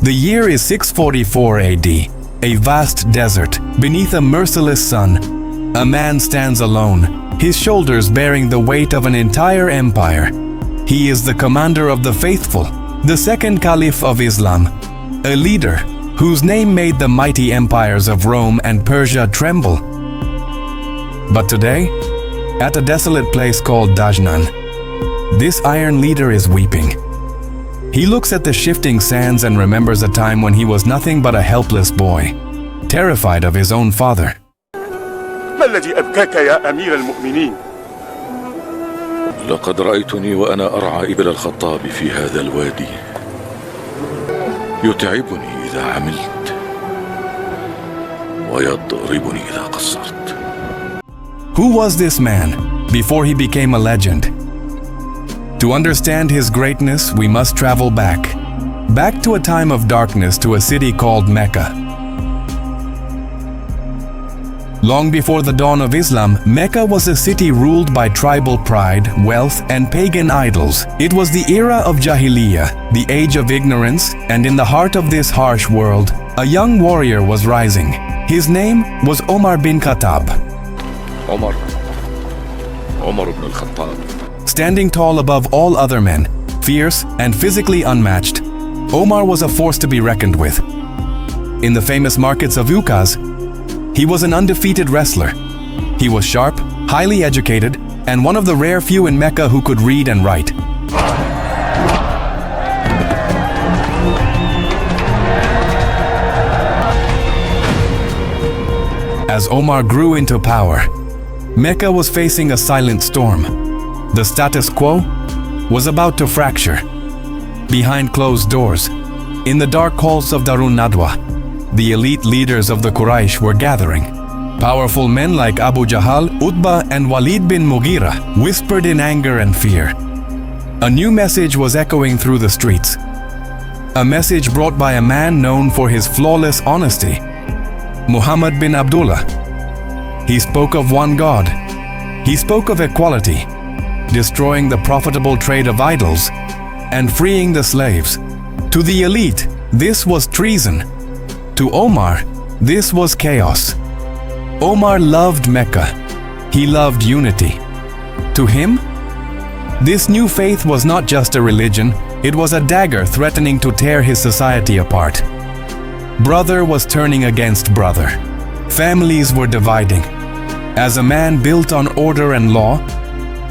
The year is 644 AD, a vast desert beneath a merciless sun. A man stands alone, his shoulders bearing the weight of an entire empire. He is the commander of the faithful, the second caliph of Islam, a leader whose name made the mighty empires of Rome and Persia tremble. But today, at a desolate place called Dajnan, this iron leader is weeping. He looks at the shifting sands and remembers a time when he was nothing but a helpless boy, terrified of his own father. ما الذي أبكاك يا أمير المؤمنين؟ لقد رأيتني وأنا أرعى إبل الخطاب في هذا الوادي. يتعبني إذا عملت ويضربني إذا قصرت. Who was this man before he became a legend? To understand his greatness, we must travel back to a time of darkness, to a city called Mecca. Long before the dawn of Islam, Mecca was a city ruled by tribal pride, wealth, and pagan idols. It was the era of Jahiliyyah, the age of ignorance, and in the heart of this harsh world, a young warrior was rising. His name was Omar bin Khattab. Omar bin Khattab. Standing tall above all other men, fierce and physically unmatched, Omar was a force to be reckoned with. In the famous markets of Ukaz, he was an undefeated wrestler. He was sharp, highly educated, and one of the rare few in Mecca who could read and write. As Omar grew into power, Mecca was facing a silent storm. The status quo was about to fracture. Behind closed doors, in the dark halls of Darun Nadwa, the elite leaders of the Quraysh were gathering. Powerful men like Abu Jahl, Utbah, and Walid bin Mughira whispered in anger and fear. A new message was echoing through the streets. A message brought by a man known for his flawless honesty, Muhammad bin Abdullah. He spoke of one God. He spoke of equality, destroying the profitable trade of idols, and freeing the slaves. To the elite, this was treason. To Omar, this was chaos. Omar loved Mecca. He loved unity. To him, this new faith was not just a religion, it was a dagger threatening to tear his society apart. Brother was turning against brother. Families were dividing. As a man built on order and law,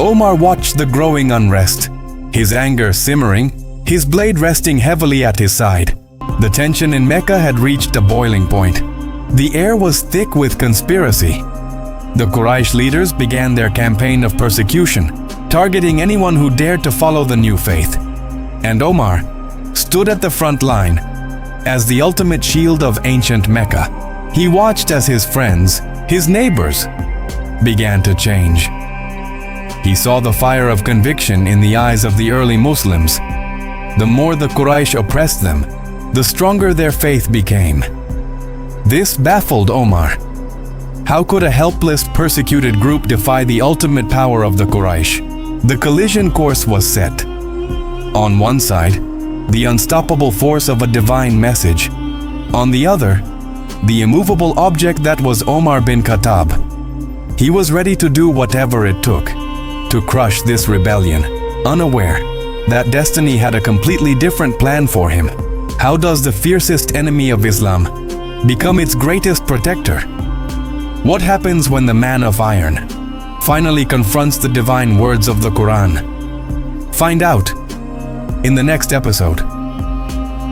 Omar watched the growing unrest, his anger simmering, his blade resting heavily at his side. The tension in Mecca had reached a boiling point. The air was thick with conspiracy. The Quraysh leaders began their campaign of persecution, targeting anyone who dared to follow the new faith. And Omar stood at the front line as the ultimate shield of ancient Mecca. He watched as his friends, his neighbors, began to change. He saw the fire of conviction in the eyes of the early Muslims. The more the Quraysh oppressed them, the stronger their faith became. This baffled Omar. How could a helpless, persecuted group defy the ultimate power of the Quraysh? The collision course was set. On one side, the unstoppable force of a divine message. On the other, the immovable object that was Omar bin Khattab. He was ready to do whatever it took to crush this rebellion, unaware that destiny had a completely different plan for him. How does the fiercest enemy of Islam become its greatest protector? What happens when the man of iron finally confronts the divine words of the Quran? Find out in the next episode.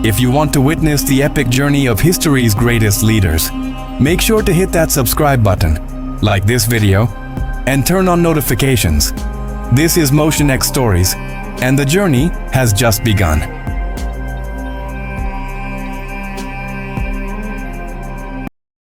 If you want to witness the epic journey of history's greatest leaders, make sure to hit that subscribe button, like this video, and turn on notifications. This is MotionX Stories, and the journey has just begun.